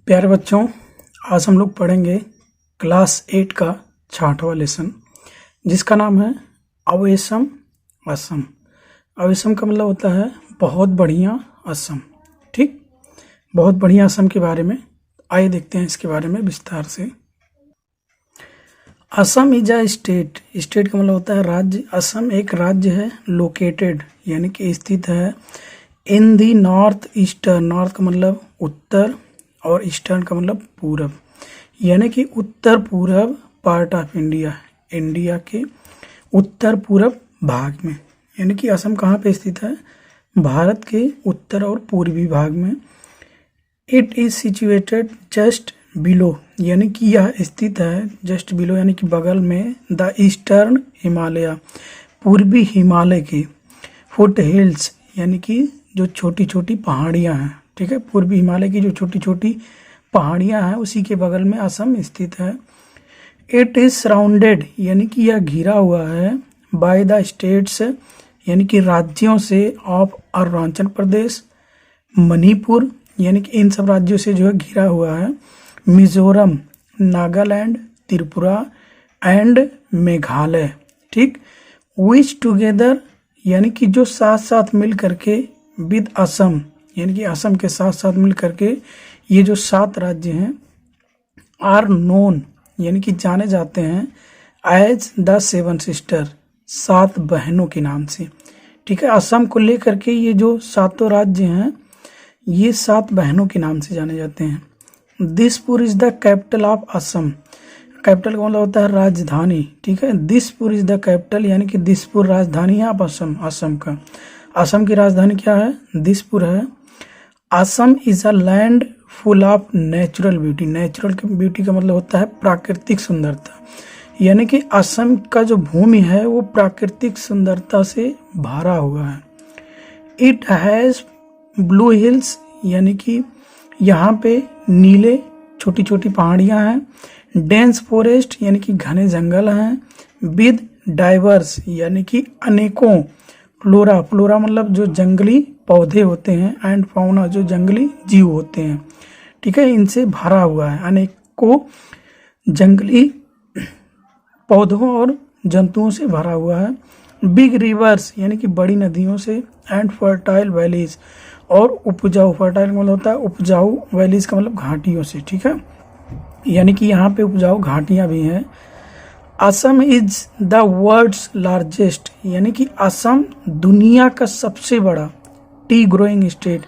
प्यारे बच्चों, आज हम लोग पढ़ेंगे क्लास 8 का 6वां लेसन, जिसका नाम है अवेसम असम। अवेसम का मतलब होता है बहुत बढ़िया असम। ठीक, बहुत बढ़िया असम के बारे में आइए देखते हैं इसके बारे में विस्तार से। Assam is a state. State का मतलब होता है राज्य। असम एक राज्य है, लोकेटेड यानी कि स्थित है इन दी नॉर्थ ईस्टर्न। नॉर्थ का मतलब उत्तर और ईस्टर्न का मतलब पूरब, यानी कि उत्तर पूरब पार्ट ऑफ इंडिया। इंडिया के उत्तर पूरब भाग में, यानी कि असम कहाँ पे स्थित है? भारत के उत्तर और पूर्वी भाग में। It is situated just below, यानी कि यह स्थित है जस्ट बिलो यानी कि बगल में द ईस्टर्न हिमालय, पूर्वी हिमालय के फुट हिल्स, यानी कि जो छोटी छोटी पहाड़ियां हैं। ठीक है, पूर्वी हिमालय की जो छोटी छोटी पहाड़ियां हैं उसी के बगल में असम स्थित है। इट इज सराउंडेड, यानी कि यह घिरा हुआ है बाय द स्टेट्स, यानी कि राज्यों से ऑफ अरुणाचल प्रदेश, मणिपुर, यानी कि इन सब राज्यों से जो है घिरा हुआ है, मिजोरम, नागालैंड, त्रिपुरा एंड मेघालय। ठीक, विच टुगेदर, यानी कि जो साथ साथ मिल करके विद असम, यानी कि असम के साथ साथ मिल करके ये जो 7 राज्य हैं आर नोन, यानी कि जाने जाते हैं एज द 7 सिस्टर, 7 बहनों के नाम से। ठीक है, असम को लेकर के ये जो 7 राज्य हैं ये 7 बहनों के नाम से जाने जाते हैं। Dispur is the capital of Assam. Capital का मतलब होता है राजधानी। ठीक है, दिसपुर इज द कैपिटल, यानी कि दिसपुर राजधानी है आप असम का। असम की राजधानी क्या है? दिसपुर है। Assam is a land full of natural beauty. Natural beauty का मतलब होता है प्राकृतिक सुंदरता, यानी कि असम का जो भूमि है वो प्राकृतिक सुंदरता से भरा हुआ है। इट हैज ब्लू हिल्स, यानी कि यहाँ पे नीले छोटी छोटी पहाड़ियाँ हैं। डेंस फॉरेस्ट, यानी कि घने जंगल हैं। विद डाइवर्स, यानी कि अनेकों फ्लोरा, फ्लोरा मतलब जो जंगली पौधे होते हैं, एंड फाउना जो जंगली जीव होते हैं। ठीक है, इनसे भरा हुआ है, अनेकों जंगली पौधों और जंतुओं से भरा हुआ है। बिग रिवर्स, यानी कि बड़ी नदियों से, एंड फर्टाइल वैलीज, और उपजाऊ, फर्टाइल मतलब होता है उपजाऊ, वैलीज का मतलब घाटियों से। ठीक है, यानी कि यहाँ पे उपजाऊ घाटियाँ भी हैं। Assam is the world's largest, यानी कि असम दुनिया का सबसे बड़ा टी ग्रोइंग स्टेट,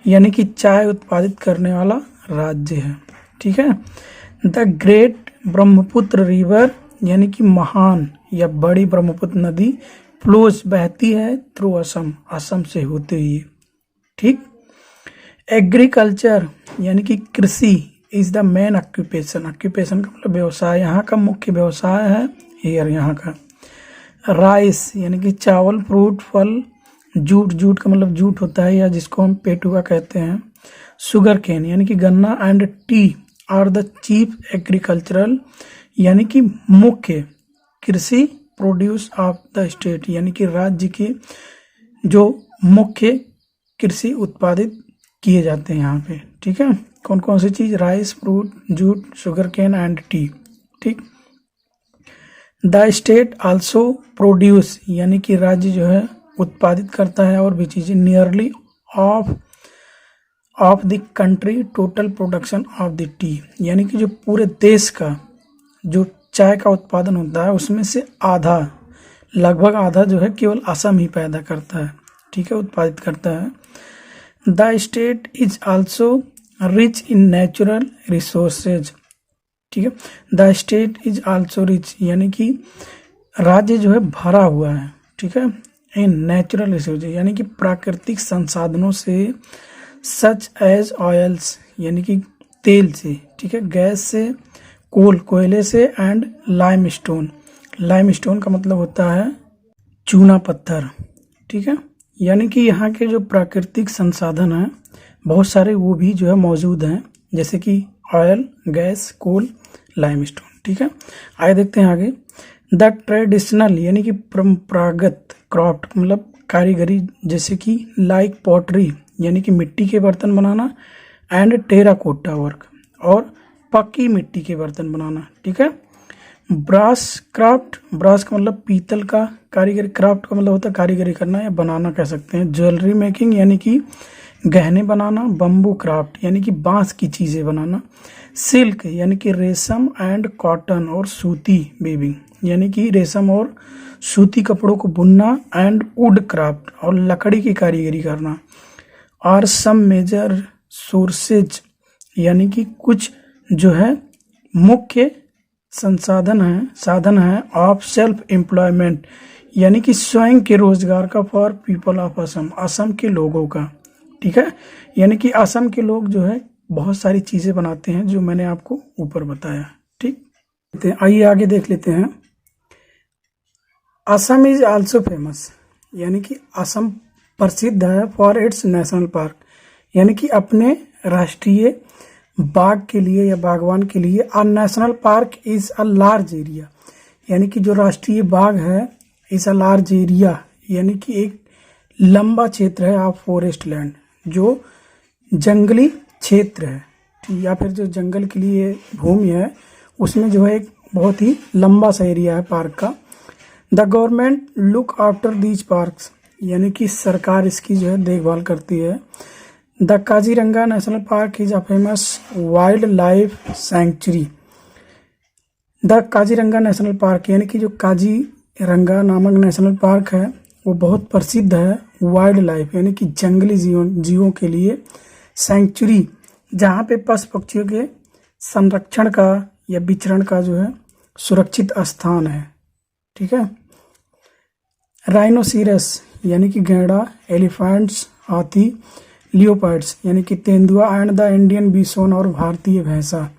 यानी कि चाय उत्पादित करने वाला राज्य है। ठीक है, द ग्रेट ब्रह्मपुत्र रिवर, यानी कि महान या बड़ी ब्रह्मपुत्र नदी फ्लोज बहती है थ्रू असम, असम से होते हुए। ठीक, एग्रीकल्चर, यानी कि कृषि is the main occupation. Occupation का मतलब व्यवसाय, यहाँ का मुख्य व्यवसाय है हेयर यहाँ का। राइस, यानी कि चावल, फ्रूट, फल, जूट, जूट का मतलब जूट होता है या जिसको हम पेटुआ कहते हैं। शुगर केन, यानी कि गन्ना, and T R the chief agricultural, यानी कि मुख्य कृषि प्रोड्यूस ऑफ द स्टेट, यानी कि राज्य के जो मुख्य कृषि उत्पादित किए जाते हैं यहाँ पे। ठीक है, कौन कौन सी चीज? Rice, fruit, jute, sugar cane and tea. ठीक, द स्टेट आल्सो प्रोड्यूस, यानी कि राज्य जो है उत्पादित करता है और भी चीजें, nearly of the country total production of the T, यानी कि जो पूरे देश का जो चाय का उत्पादन होता है उसमें से आधा, लगभग आधा जो है केवल असम ही पैदा करता है। ठीक है, उत्पादित करता है। The state is also rich in natural resources. ठीक है, the state is also rich, यानी कि राज्य जो है भरा हुआ है। ठीक है, इन नेचुरल रिसोर्सेज, यानी कि प्राकृतिक संसाधनों से, सच एज ऑयल्स, यानी कि तेल से। ठीक है, गैस से, कोयले से, एंड लाइमस्टोन। लाइमस्टोन का मतलब होता है चूना पत्थर। ठीक है, यानी कि यहाँ के जो प्राकृतिक संसाधन हैं बहुत सारे वो भी जो है मौजूद हैं, जैसे कि ऑयल, गैस, कोल, लाइमस्टोन। ठीक है, आइए देखते हैं आगे। द ट्रेडिशनल, यानी कि परंपरागत क्राफ्ट मतलब कारीगरी, जैसे कि लाइक पॉटरी, यानी कि मिट्टी के बर्तन बनाना, एंड टेराकोटा वर्क, और पक्की मिट्टी के बर्तन बनाना। ठीक है। ब्रास क्राफ्ट, ब्रास का मतलब पीतल का कारीगरी, क्राफ्ट का मतलब होता है कारीगरी करना या बनाना कह सकते हैं। ज्वेलरी मेकिंग यानी कि गहने बनाना। बम्बू क्राफ्ट यानी कि बांस की चीज़ें बनाना। सिल्क यानी कि रेशम एंड कॉटन और सूती वीविंग यानी कि रेशम और सूती कपड़ों को बुनना। एंड वुड क्राफ्ट और लकड़ी की कारीगरी करना। और सम मेजर सोर्सेज यानी कि कुछ जो है मुख्य साधन है ऑफ सेल्फ एम्प्लॉयमेंट यानी कि स्वयं के रोजगार का for people of Assam, Assam के लोगों का। ठीक है। यानी कि असम के लोग जो है बहुत सारी चीजें बनाते हैं जो मैंने आपको ऊपर बताया। ठीक, आइए आगे देख लेते हैं। असम इज आल्सो फेमस यानी कि असम प्रसिद्ध है फॉर इट्स नेशनल पार्क यानी कि अपने राष्ट्रीय बाग के लिए या बागवान के लिए। A national park is a large area यानी कि जो राष्ट्रीय बाग है इज अ लार्ज एरिया यानी कि एक लंबा क्षेत्र है ऑफ फॉरेस्ट लैंड, जो जंगली क्षेत्र है या फिर जो जंगल के लिए भूमि है उसमें जो है एक बहुत ही लंबा सा एरिया है पार्क का। The government look after these parks यानी कि सरकार इसकी जो है देखभाल करती है। The Kaziranga national park is a famous wild life sanctuary. The Kaziranga national park यानी कि जो काजीरंगा नामक नेशनल पार्क है वो बहुत प्रसिद्ध है वाइल्ड लाइफ यानी कि जंगली जीवों के लिए। सेंचुरी जहाँ पे पशु पक्षियों के संरक्षण का या विचरण का जो है सुरक्षित स्थान है। ठीक है। राइनोसिरस यानी कि गैंडा, एलिफेंट्स हाथी, लियोपार्ड्स यानी कि तेंदुआ एंड द इंडियन बिसोन और भारतीय भैंसा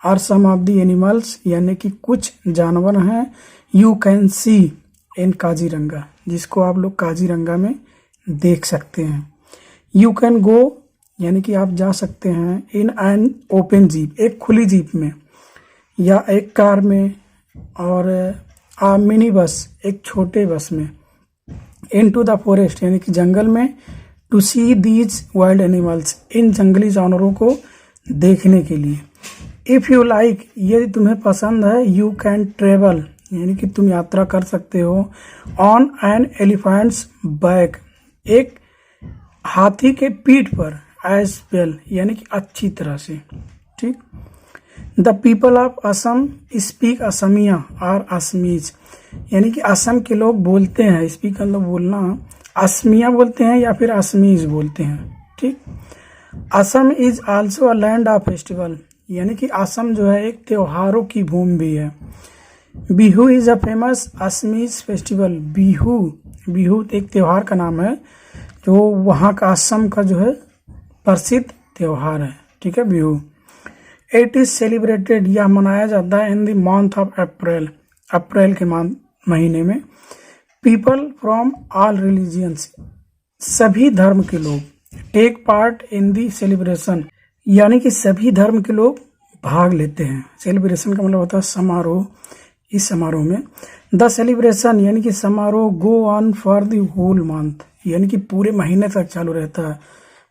are some of the animals यानी कि कुछ जानवर हैं you can see in Kaziranga जिसको आप लोग काजीरंगा में देख सकते हैं। यू कैन गो यानी कि आप जा सकते हैं इन एन ओपन जीप एक खुली जीप में या एक कार में और आ मिनी बस एक छोटे बस में। इन टू द फॉरेस्ट यानी कि जंगल में। To see these wild animals in जंगली जानवरों को देखने के लिए। इफ़ यू लाइक यदि तुम्हें पसंद है यू कैन ट्रेवल यानी कि तुम यात्रा कर सकते हो ऑन एन एलिफेंट्स बैक एक हाथी के पीठ पर एज वेल यानी कि अच्छी तरह से। ठीक। The people of Assam speak Asamiya और असमीज यानी कि असम के लोग बोलते हैं, स्पीक मतलब बोलना, असमिया बोलते हैं या फिर असमीज बोलते हैं। ठीक। Assam is also a land of festival यानी कि असम जो है एक त्योहारों की भूमि भी है। Bihu is a famous Assamese festival. Bihu एक त्योहार का नाम है जो वहाँ का असम का जो है प्रसिद्ध त्योहार है। ठीक है। बिहू इट इज सेलिब्रेटेड यह मनाया जाता है in the month of April, अप्रैल के महीने में। पीपल फ्रॉम ऑल रिलीजियंस सभी धर्म के लोग take part in the celebration यानी कि सभी धर्म के लोग भाग लेते हैं। सेलिब्रेशन का मतलब होता है समारोह। इस समारोह में द सेलिब्रेशन यानी कि समारोह go on for the whole month यानी कि पूरे महीने तक चालू रहता है।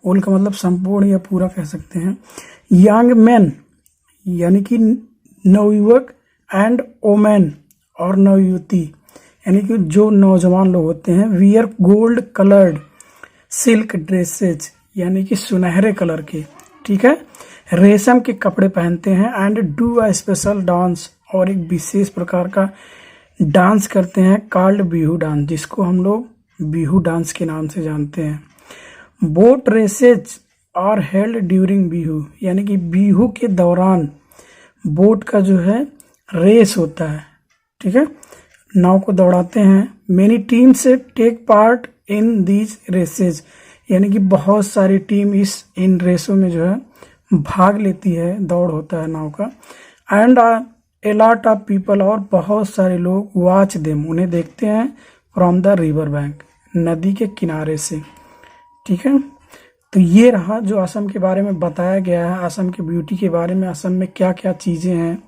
होल का मतलब संपूर्ण या पूरा कह सकते हैं। यंग मैन यानी कि नवयुवक एंड ओमेन और नवयुवती यानी कि जो नौजवान लोग होते हैं। Wear gold coloured silk dresses यानी कि सुनहरे कलर के। ठीक है। रेशम के कपड़े पहनते हैं। And do a special dance और एक विशेष प्रकार का डांस करते हैं कॉल्ड बिहू डांस जिसको हम लोग बिहू डांस के नाम से जानते हैं। Boat races are held during Bihu यानी कि बिहू के दौरान बोट का जो है रेस होता है। ठीक है। नाव को दौड़ाते हैं। Many teams take part in these races यानी कि बहुत सारी टीम इन रेसों में जो है भाग लेती है, दौड़ होता है नाव का। And a lot of people और बहुत सारे लोग वॉच देम उन्हें देखते हैं फ्रॉम द रिवर बैंक नदी के किनारे से। ठीक है। तो ये रहा जो असम के बारे में बताया गया है, असम की ब्यूटी के बारे में, असम में क्या क्या चीज़ें हैं,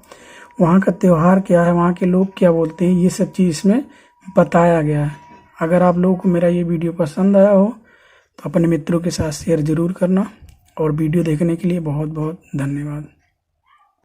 वहाँ का त्यौहार क्या है, वहाँ के लोग क्या बोलते हैं, ये सब चीज़ इसमें बताया गया है। अगर आप लोगों को मेरा ये वीडियो पसंद आया हो तो अपने मित्रों के साथ शेयर ज़रूर करना और वीडियो देखने के लिए बहुत बहुत धन्यवाद।